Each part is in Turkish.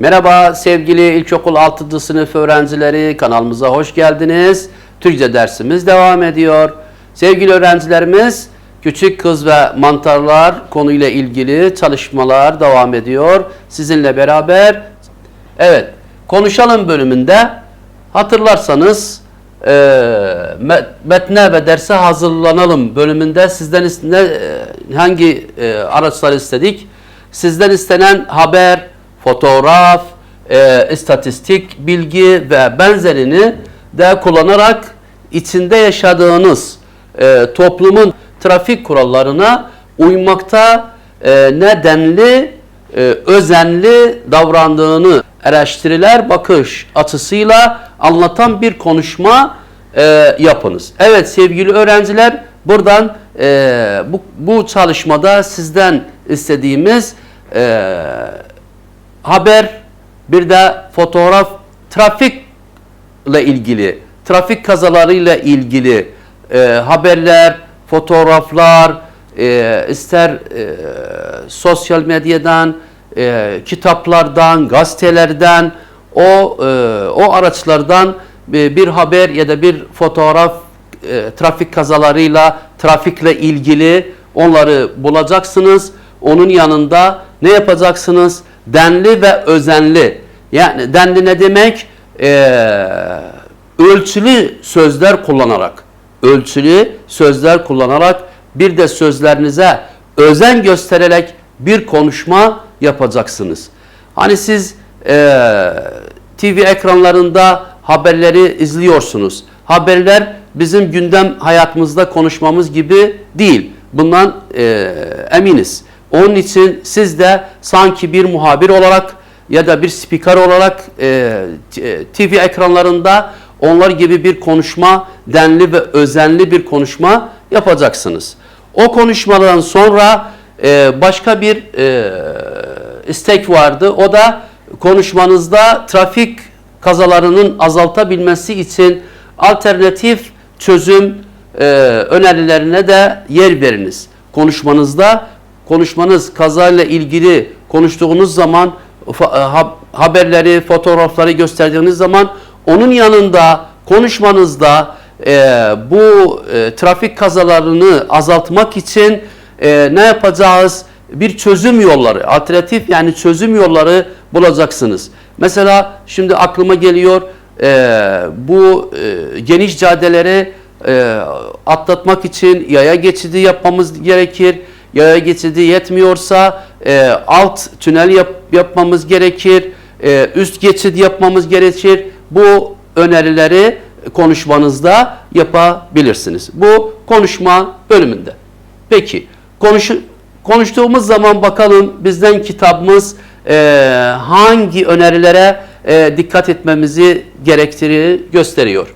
Merhaba sevgili ilkokul 6. sınıf öğrencileri, kanalımıza hoş geldiniz. Türkçe dersimiz devam ediyor. Sevgili öğrencilerimiz, küçük kız ve mantarlar konuyla ilgili çalışmalar devam ediyor. Sizinle beraber, evet, konuşalım bölümünde hatırlarsanız metne ve derse hazırlanalım bölümünde sizden hangi araçları istedik? Sizden istenen haber, fotoğraf, istatistik bilgi ve benzerini de kullanarak içinde yaşadığınız toplumun trafik kurallarına uymakta nedenli, özenli davrandığını eleştiriler bakış açısıyla anlatan bir konuşma yapınız. Evet sevgili öğrenciler, buradan bu çalışmada sizden istediğimiz haber, bir de fotoğraf, trafikle ilgili, trafik kazalarıyla ilgili haberler, fotoğraflar, ister sosyal medyadan, kitaplardan, gazetelerden, o araçlardan bir haber ya da bir fotoğraf trafik kazalarıyla, trafikle ilgili onları bulacaksınız. Onun yanında ne yapacaksınız? Denli ve özenli. Yani denli ne demek? Ölçülü sözler kullanarak, ölçülü sözler kullanarak, bir de sözlerinize özen göstererek bir konuşma yapacaksınız. Hani siz TV ekranlarında haberleri izliyorsunuz. Haberler bizim gündem hayatımızda konuşmamız gibi değil. Bundan eminiz. Onun için siz de sanki bir muhabir olarak ya da bir spiker olarak TV ekranlarında onlar gibi bir konuşma, denli ve özenli bir konuşma yapacaksınız. O konuşmadan sonra başka bir istek vardı. O da konuşmanızda trafik kazalarının azaltabilmesi için alternatif çözüm önerilerine de yer veriniz. Konuşmanız kazayla ilgili konuştuğunuz zaman, haberleri, fotoğrafları gösterdiğiniz zaman onun yanında konuşmanızda bu trafik kazalarını azaltmak için ne yapacağız? Bir çözüm yolları, alternatif yani çözüm yolları bulacaksınız. Mesela şimdi aklıma geliyor, bu geniş caddeleri atlatmak için yaya geçidi yapmamız gerekir. Yaya geçidi yetmiyorsa alt tünel yapmamız gerekir. Üst geçit yapmamız gerekir. Bu önerileri konuşmanızda yapabilirsiniz. Bu konuşma bölümünde. Peki konuştuğumuz zaman bakalım bizden kitabımız hangi önerilere dikkat etmemizi gerektiğini gösteriyor.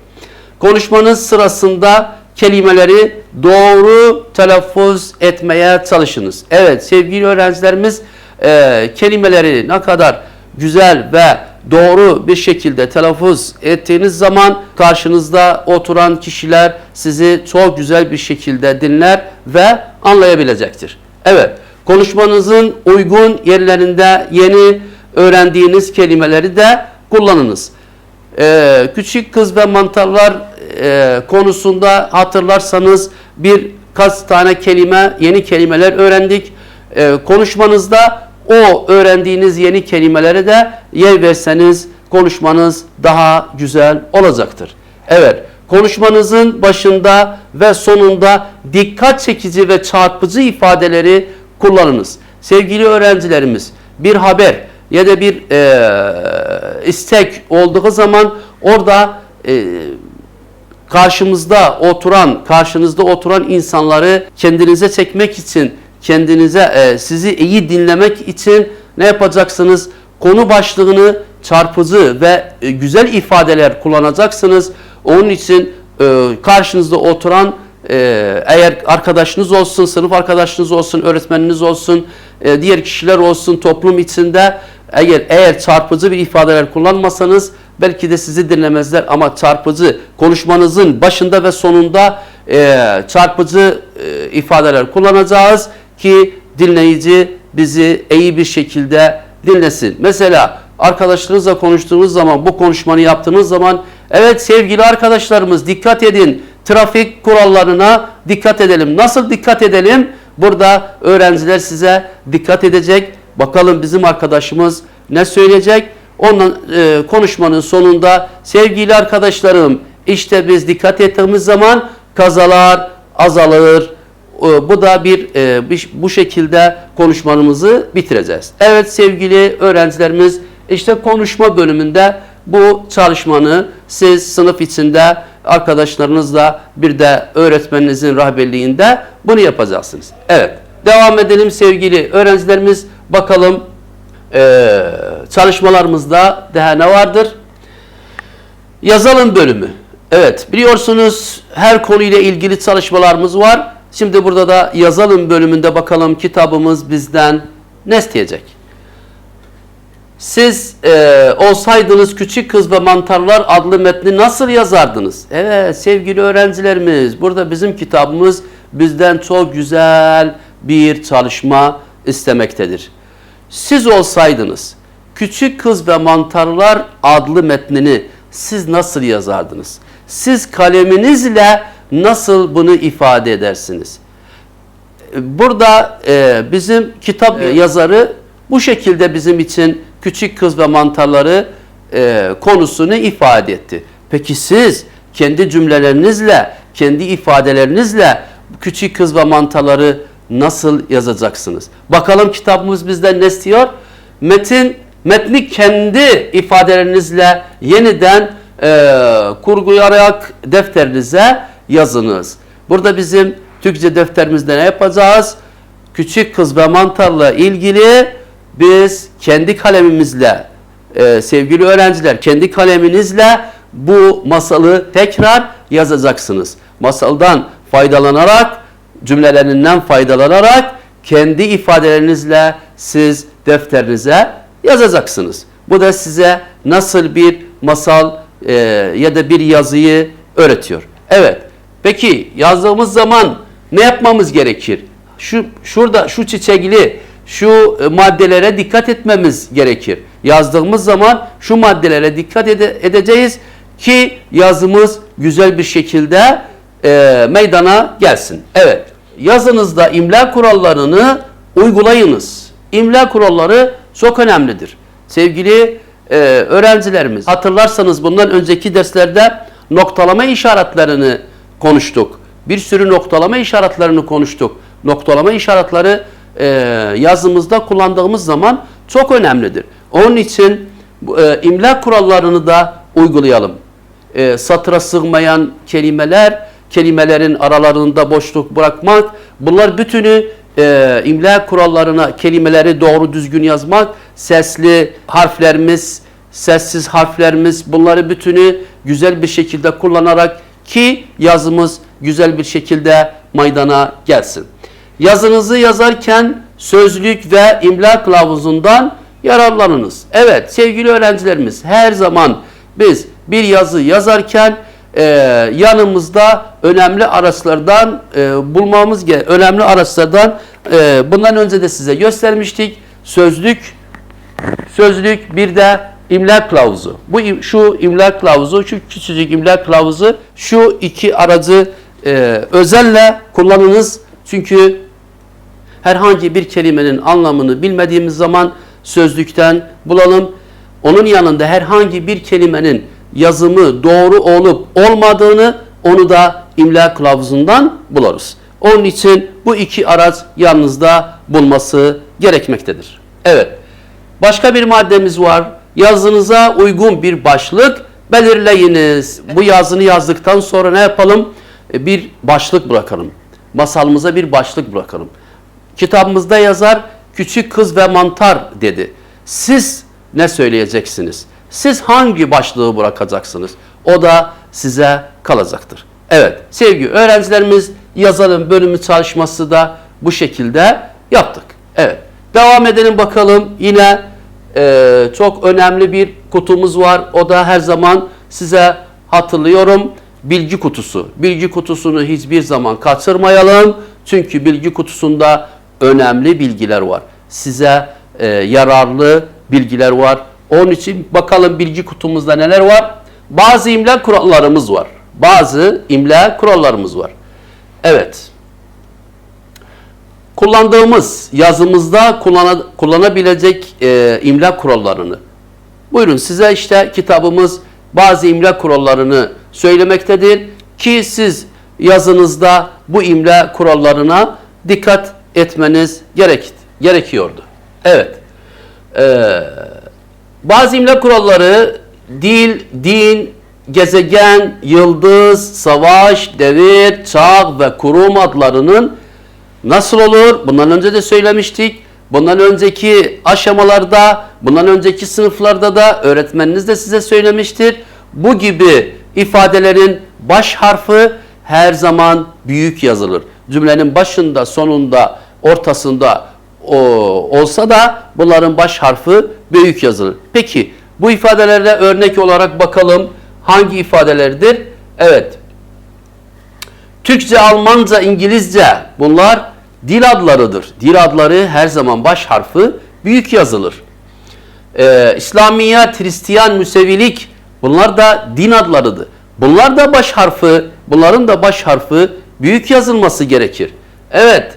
Konuşmanız sırasında kelimeleri doğru telaffuz etmeye çalışınız. Evet sevgili öğrencilerimiz, kelimeleri ne kadar güzel ve doğru bir şekilde telaffuz ettiğiniz zaman karşınızda oturan kişiler sizi çok güzel bir şekilde dinler ve anlayabilecektir. Evet, konuşmanızın uygun yerlerinde yeni öğrendiğiniz kelimeleri de kullanınız. Küçük kız ve mantarlar konusunda hatırlarsanız birkaç tane yeni kelimeler öğrendik. Konuşmanızda o öğrendiğiniz yeni kelimelere de yer verseniz konuşmanız daha güzel olacaktır. Evet, konuşmanızın başında ve sonunda dikkat çekici ve çarpıcı ifadeleri kullanınız. Sevgili öğrencilerimiz, bir haber ya da bir istek olduğu zaman orada karşınızda oturan insanları kendinize çekmek için, sizi iyi dinlemek için ne yapacaksınız? Konu başlığını çarpıcı ve güzel ifadeler kullanacaksınız. Onun için karşınızda oturan eğer arkadaşınız olsun, sınıf arkadaşınız olsun, öğretmeniniz olsun, diğer kişiler olsun toplum içinde eğer çarpıcı bir ifadeler kullanmasanız belki de sizi dinlemezler, ama çarpıcı konuşmanızın başında ve sonunda çarpıcı ifadeler kullanacağız ki dinleyici bizi iyi bir şekilde dinlesin. Mesela arkadaşlarınızla konuştuğunuz zaman, bu konuşmanı yaptığınız zaman, evet sevgili arkadaşlarımız dikkat edin, trafik kurallarına dikkat edelim. Nasıl dikkat edelim? Burada öğrenciler size dikkat edecek. Bakalım bizim arkadaşımız ne söyleyecek? Onun konuşmanın sonunda sevgili arkadaşlarım, işte biz dikkat ettiğimiz zaman kazalar azalır. Bu da bu şekilde konuşmamızı bitireceğiz. Evet sevgili öğrencilerimiz, işte konuşma bölümünde bu çalışmanı siz sınıf içinde arkadaşlarınızla, bir de öğretmeninizin rehberliğinde bunu yapacaksınız. Evet, devam edelim sevgili öğrencilerimiz. Bakalım çalışmalarımızda daha ne vardır? Yazalım bölümü. Evet, biliyorsunuz her konuyla ilgili çalışmalarımız var. Şimdi burada da yazalım bölümünde bakalım kitabımız bizden ne isteyecek? Siz olsaydınız Küçük Kız ve Mantarlar adlı metni nasıl yazardınız? Evet sevgili öğrencilerimiz, burada bizim kitabımız bizden çok güzel bir çalışma istemektedir. Siz olsaydınız Küçük Kız ve Mantarlar adlı metnini siz nasıl yazardınız? Siz kaleminizle nasıl bunu ifade edersiniz? Burada bizim kitap yazarı bu şekilde bizim için Küçük Kız ve Mantarları konusunu ifade etti. Peki siz kendi cümlelerinizle, kendi ifadelerinizle Küçük Kız ve Mantarları nasıl yazacaksınız? Bakalım kitabımız bizden ne istiyor? Metni kendi ifadelerinizle yeniden kurgulayarak defterinize yazınız. Burada bizim Türkçe defterimizde ne yapacağız? Küçük Kız ve Mantar'la ilgili biz kendi kalemimizle, sevgili öğrenciler, kendi kaleminizle bu masalı tekrar yazacaksınız. Masaldan faydalanarak, cümlelerinden faydalanarak kendi ifadelerinizle siz defterinize yazacaksınız. Bu da size nasıl bir masal ya da bir yazıyı öğretiyor. Evet. Peki yazdığımız zaman ne yapmamız gerekir? Şurada şu çiçekli şu maddelere dikkat etmemiz gerekir. Yazdığımız zaman şu maddelere dikkat edeceğiz ki yazımız güzel bir şekilde meydana gelsin. Evet. Yazınızda imla kurallarını uygulayınız. İmla kuralları çok önemlidir. Sevgili öğrencilerimiz, hatırlarsanız bundan önceki derslerde noktalama işaretlerini konuştuk. Bir sürü noktalama işaretlerini konuştuk. Noktalama işaretleri yazımızda kullandığımız zaman çok önemlidir. Onun için imla kurallarını da uygulayalım. Satıra sığmayan kelimeler, kelimelerin aralarında boşluk bırakmak, bunlar bütünü imla kurallarına, kelimeleri doğru düzgün yazmak, sesli harflerimiz, sessiz harflerimiz, bunları bütünü güzel bir şekilde kullanarak ki yazımız güzel bir şekilde meydana gelsin. Yazınızı yazarken sözlük ve imla kılavuzundan yararlanınız. Evet sevgili öğrencilerimiz, her zaman biz bir yazı yazarken yanımızda önemli araçlardan önemli araçlardan bundan önce de size göstermiştik. Sözlük bir de imla kılavuzu. Şu imla kılavuzu, şu küçücük imla kılavuzu, şu iki aracı özelle kullanınız. Çünkü herhangi bir kelimenin anlamını bilmediğimiz zaman sözlükten bulalım. Onun yanında herhangi bir kelimenin yazımı doğru olup olmadığını onu da imla kılavuzundan buluruz. Onun için bu iki araç yanınızda bulması gerekmektedir. Evet. Başka bir maddemiz var. Yazınıza uygun bir başlık belirleyiniz. Bu yazını yazdıktan sonra ne yapalım? Bir başlık bırakalım. Masalımıza bir başlık bırakalım. Kitabımızda yazar Küçük Kız ve Mantar dedi. Siz ne söyleyeceksiniz? Siz hangi başlığı bırakacaksınız? O da size kalacaktır. Evet sevgili öğrencilerimiz, yazalım bölümü çalışması da bu şekilde yaptık. Evet devam edelim bakalım. Yine çok önemli bir kutumuz var. O da her zaman size hatırlıyorum. Bilgi kutusu. Bilgi kutusunu hiçbir zaman kaçırmayalım. Çünkü bilgi kutusunda önemli bilgiler var. Size yararlı bilgiler var. Onun için bakalım bilgi kutumuzda neler var? Bazı imla kurallarımız var. Bazı imla kurallarımız var. Evet. Kullandığımız yazımızda kullanabilecek imla kurallarını. Buyurun size işte kitabımız bazı imla kurallarını söylemektedir ki siz yazınızda bu imla kurallarına dikkat etmeniz gerekiyordu. Evet. Bazı imla kuralları dil, din, gezegen, yıldız, savaş, devir, çağ ve kurum adlarının nasıl olur? Bundan önce de söylemiştik. Bundan önceki aşamalarda, bundan önceki sınıflarda da öğretmeniniz de size söylemiştir. Bu gibi ifadelerin baş harfi her zaman büyük yazılır. Cümlenin başında, sonunda, ortasında olsa da bunların baş harfi büyük yazılır. Peki bu ifadelerle örnek olarak bakalım hangi ifadelerdir? Evet. Türkçe, Almanca, İngilizce bunlar dil adlarıdır. Dil adları her zaman baş harfi büyük yazılır. İslamiyet, Hristiyan, Müsevilik bunlar da din adlarıdır. Bunlar da baş harfi, bunların da baş harfi büyük yazılması gerekir. Evet.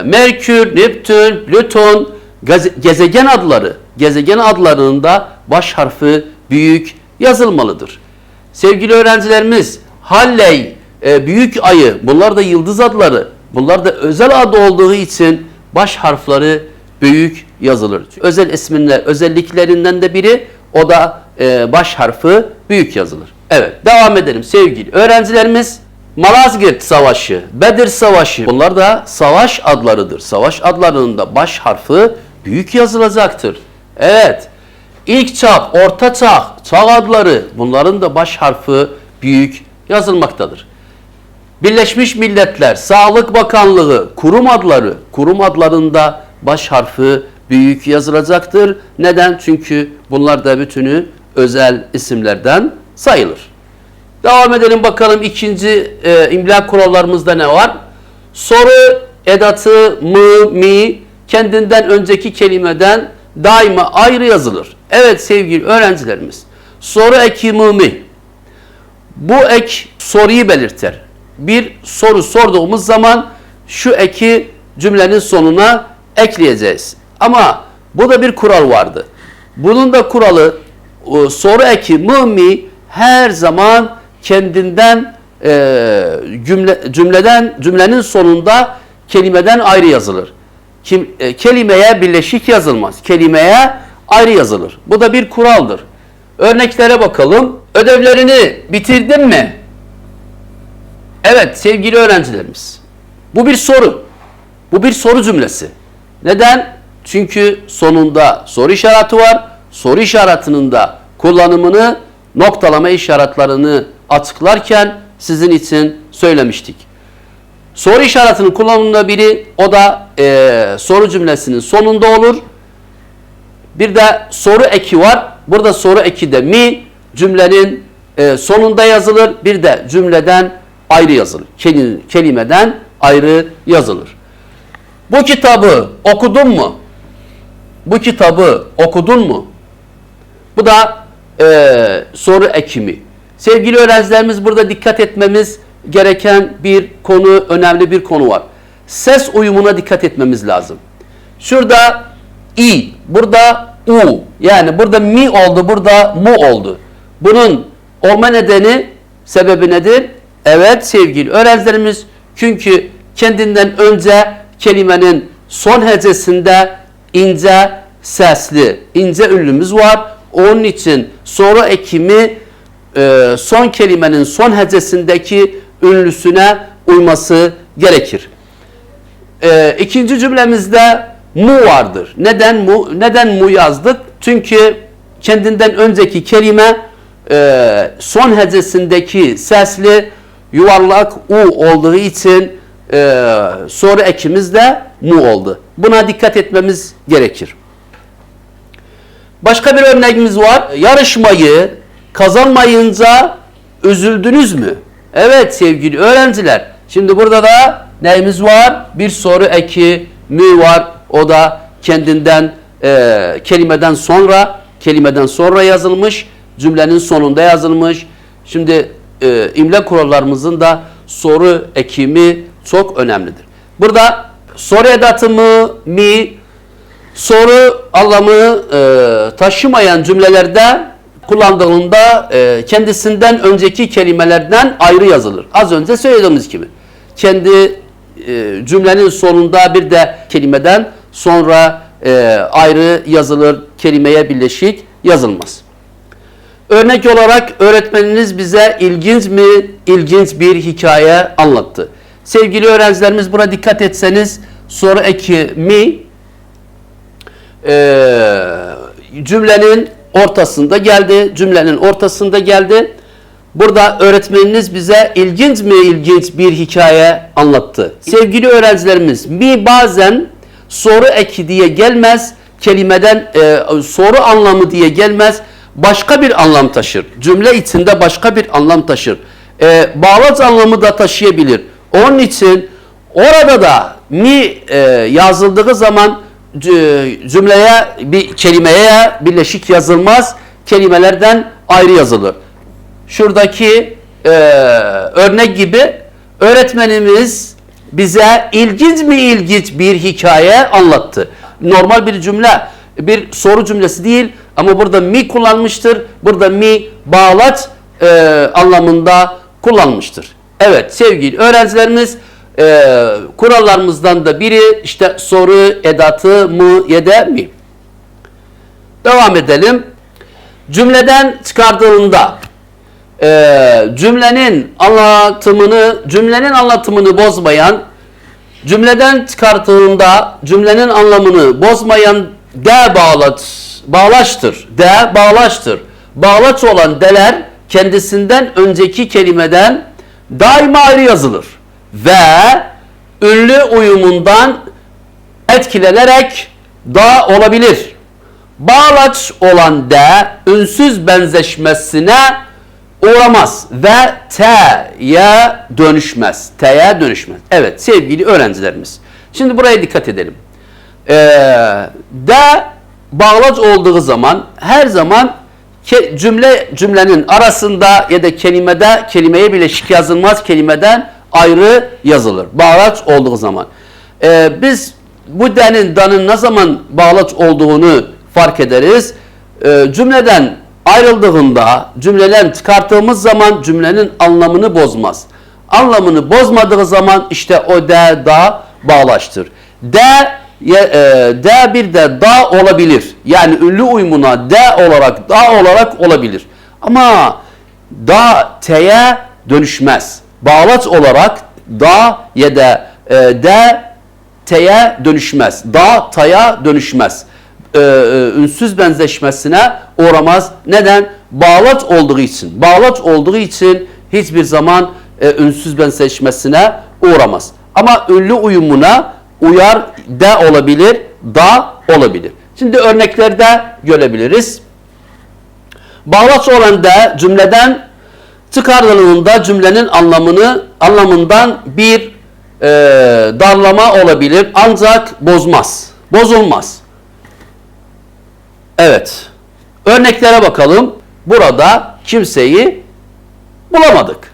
Merkür, Neptün, Plüton gezegen adları. Gezegen adlarının da baş harfi büyük yazılmalıdır. Sevgili öğrencilerimiz, Halley, büyük ayı bunlar da yıldız adları. Bunlar da özel adı olduğu için baş harfleri büyük yazılır. Özel isminin özelliklerinden de biri o da baş harfi büyük yazılır. Evet, devam edelim sevgili öğrencilerimiz. Malazgirt Savaşı, Bedir Savaşı bunlar da savaş adlarıdır. Savaş adlarının da baş harfi büyük yazılacaktır. Evet. İlk çağ, orta çağ, çağ adları bunların da baş harfi büyük yazılmaktadır. Birleşmiş Milletler, Sağlık Bakanlığı, kurum adları, kurum adlarında baş harfi büyük yazılacaktır. Neden? Çünkü bunlar da bütünü özel isimlerden sayılır. Devam edelim bakalım ikinci imla kurallarımızda ne var? Soru edatı mı, mi kendinden önceki kelimeden daima ayrı yazılır. Evet sevgili öğrencilerimiz, soru eki mı, mi. Bu ek soruyu belirtir. Bir soru sorduğumuz zaman şu eki cümlenin sonuna ekleyeceğiz. Ama bu da bir kural vardı. Bunun da kuralı soru eki mı, mi her zaman kendinden cümlenin sonunda kelimeden ayrı yazılır. Kelimeye birleşik yazılmaz. Kelimeye ayrı yazılır. Bu da bir kuraldır. Örneklere bakalım. Ödevlerini bitirdin mi? Evet sevgili öğrencilerimiz. Bu bir soru. Bu bir soru cümlesi. Neden? Çünkü sonunda soru işareti var. Soru işaretinin de kullanımını, noktalama işaretlerini açıklarken sizin için söylemiştik. Soru işaretinin kullanımında biri o da soru cümlesinin sonunda olur. Bir de soru eki var. Burada soru eki de mi cümlenin sonunda yazılır. Bir de cümleden ayrı yazılır. Kelimeden ayrı yazılır. Bu kitabı okudun mu? Bu kitabı okudun mu? Bu da soru eki mi? Sevgili öğrencilerimiz burada dikkat etmemiz gereken bir konu, önemli bir konu var. Ses uyumuna dikkat etmemiz lazım. Şurada i, burada u. Yani burada mi oldu, burada mu oldu. Bunun olma nedeni, sebebi nedir? Evet sevgili öğrencilerimiz, çünkü kendinden önce kelimenin son hecesinde ince sesli, ince ünlümüz var. Onun için soru ekimi son kelimenin son hecesindeki ünlüsüne uyması gerekir. İkinci cümlemizde mu vardır. Neden mu yazdık? Çünkü kendinden önceki kelime son hecesindeki sesli yuvarlak u olduğu için soru ekimiz de mu oldu. Buna dikkat etmemiz gerekir. Başka bir örneğimiz var. Yarışmayı kazanmayınca üzüldünüz mü? Evet sevgili öğrenciler. Şimdi burada da neyimiz var? Bir soru eki mi var. O da kendinden kelimeden sonra yazılmış, cümlenin sonunda yazılmış. Şimdi imla kurallarımızın da soru ekimi çok önemlidir. Burada soru edatı mı, mi, soru anlamı taşımayan cümlelerde kullandığında kendisinden önceki kelimelerden ayrı yazılır. Az önce söylediğimiz gibi. Kendi cümlenin sonunda bir de kelimeden sonra ayrı yazılır, kelimeye birleşik yazılmaz. Örnek olarak öğretmeniniz bize ilginç bir hikaye anlattı. Sevgili öğrencilerimiz, buna dikkat etseniz soru eki mi cümlenin ortasında geldi. Burada öğretmeniniz bize ilginç bir hikaye anlattı. Sevgili öğrencilerimiz, mi bazen soru eki diye gelmez, kelimeden soru anlamı diye gelmez, başka bir anlam taşır. Cümle içinde başka bir anlam taşır. Bağlaç anlamı da taşıyabilir. Onun için orada da mi yazıldığı zaman cümleye, bir kelimeye birleşik yazılmaz, kelimelerden ayrı yazılır. Şuradaki örnek gibi öğretmenimiz bize ilginç bir hikaye anlattı. Normal bir cümle, bir soru cümlesi değil ama burada mi kullanmıştır. Burada mi bağlaç anlamında kullanmıştır. Evet sevgili öğrencilerimiz, kurallarımızdan da biri işte soru edatı mı ya da mi. Devam edelim. Cümleden çıkardığında cümlenin anlatımını bozmayan, cümleden çıkarttığında cümlenin anlamını bozmayan bağlaçtır. Bağlaçtır. Bağlaç olan deler kendisinden önceki kelimeden daima ayrı yazılır ve ünlü uyumundan etkilenerek da olabilir. Bağlaç olan de ünsüz benzeşmesine uğramaz ve t'ye dönüşmez. Evet sevgili öğrencilerimiz. Şimdi buraya dikkat edelim. De bağlaç olduğu zaman her zaman cümlenin arasında ya da kelimeye bileşik yazılmaz, kelimeden ayrı yazılır. Bağlaç olduğu zaman. Biz bu danın ne zaman bağlaç olduğunu fark ederiz. Cümleden ayrıldığında, cümleden çıkarttığımız zaman cümlenin anlamını bozmaz. Anlamını bozmadığı zaman işte o da bağlaçtır. Bir de da olabilir. Yani ünlü uyumuna da olarak olabilir. Ama da t'ye dönüşmez. Bağlaç olarak da ya da t'ye dönüşmez. Da ta'ya dönüşmez. Ünsüz benzeşmesine uğramaz. Neden? Bağlaç olduğu için. Bağlaç olduğu için hiçbir zaman ünsüz benzeşmesine uğramaz. Ama ünlü uyumuna uyar, de olabilir, da olabilir. Şimdi örneklerde görebiliriz. Bağlaç olan de cümleden çıkarıldığında cümlenin anlamından bir darlama olabilir ancak bozulmaz. Evet. Örneklere bakalım. Burada kimseyi bulamadık.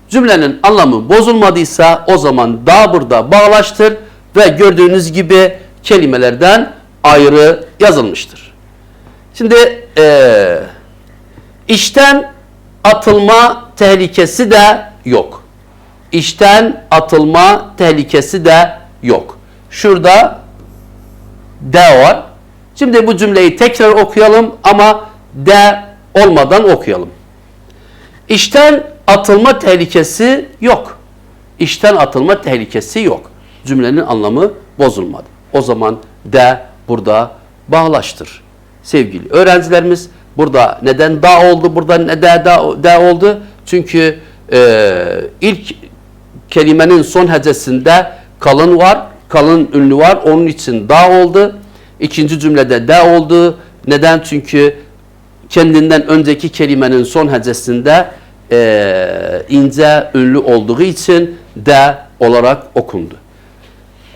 Cümlenin anlamı bozulmadıysa o zaman da burada bağlaçtır ve gördüğünüz gibi kelimelerden ayrı yazılmıştır. Şimdi işten atılma tehlikesi de yok. İşten atılma tehlikesi de yok. Şurada de var. Şimdi bu cümleyi tekrar okuyalım ama de olmadan okuyalım. İşten atılma tehlikesi yok. İşten atılma tehlikesi yok. Cümlenin anlamı bozulmadı. O zaman de burada bağlaçtır. Sevgili öğrencilerimiz, burada neden da oldu, burada neden de oldu? Çünkü ilk kelimenin son hecesinde kalın var, kalın ünlü var. Onun için da oldu. İkinci cümlede de oldu. Neden? Çünkü kendinden önceki kelimenin son hecesinde ince ünlü olduğu için de olarak okundu.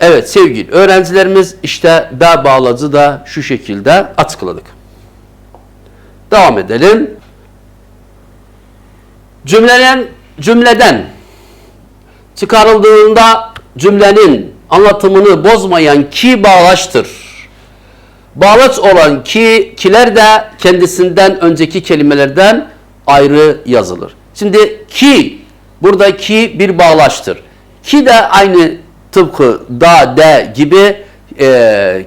Evet sevgili öğrencilerimiz, işte B bağlacı da şu şekilde açıkladık. Devam edelim. Cümleden çıkarıldığında cümlenin anlatımını bozmayan ki bağlaçtır. Bağlaç olan kiler de kendisinden önceki kelimelerden ayrı yazılır. Şimdi ki, buradaki bir bağlaçtır. Ki de aynı tıpkı da, de gibi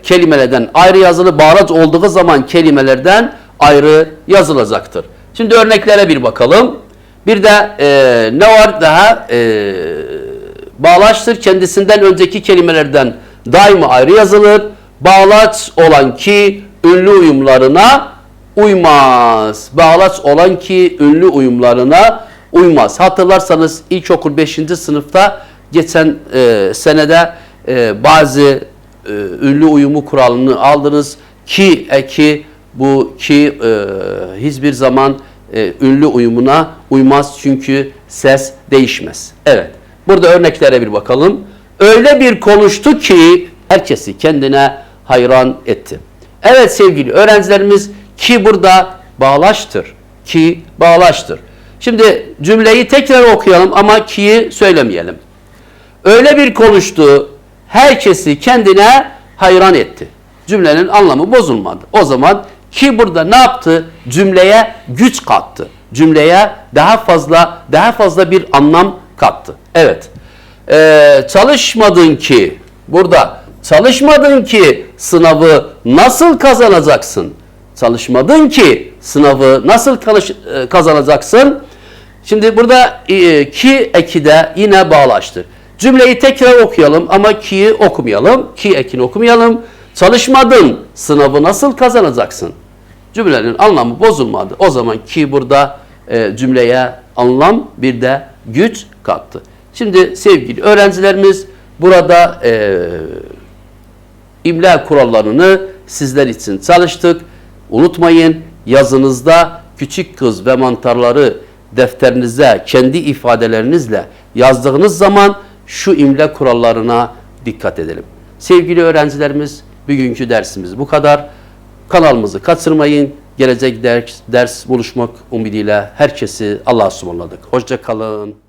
kelimelerden ayrı yazılı, bağlaç olduğu zaman kelimelerden ayrı yazılacaktır. Şimdi örneklere bir bakalım. Bir de ne var daha? Bağlaçtır, kendisinden önceki kelimelerden daima ayrı yazılır. Bağlaç olan ki ünlü uyumlarına uymaz. Bağlaç olan ki ünlü uyumlarına uymaz. Hatırlarsanız ilkokul 5. sınıfta geçen senede bazı ünlü uyumu kuralını aldınız. Ki eki, bu ki hiçbir zaman ünlü uyumuna uymaz çünkü ses değişmez. Evet. Burada örneklere bir bakalım. Öyle bir konuştu ki herkesi kendine hayran etti. Evet sevgili öğrencilerimiz, ki burada bağlaçtır. Ki bağlaçtır. Şimdi cümleyi tekrar okuyalım ama ki'yi söylemeyelim. Öyle bir konuştu, herkesi kendine hayran etti. Cümlenin anlamı bozulmadı. O zaman ki burada ne yaptı? Cümleye güç kattı. Cümleye daha fazla bir anlam kattı. Evet. Çalışmadın ki, burada çalışmadın ki sınavı nasıl kazanacaksın? Çalışmadın ki sınavı nasıl kazanacaksın? Şimdi burada ki eki de yine bağlaçtır. Cümleyi tekrar okuyalım ama ki'yi okumayalım. Ki ekini okumayalım. Çalışmadın, sınavı nasıl kazanacaksın? Cümlenin anlamı bozulmadı. O zaman ki burada cümleye anlam bir de güç kattı. Şimdi sevgili öğrencilerimiz, burada imla kurallarını sizler için çalıştık. Unutmayın, yazınızda küçük kız ve mantarları defterinize kendi ifadelerinizle yazdığınız zaman şu imla kurallarına dikkat edelim. Sevgili öğrencilerimiz, bugünkü dersimiz bu kadar. Kanalımızı kaçırmayın. Gelecek ders buluşmak umuduyla herkesi Allah'a ısmarladık. Hoşça kalın.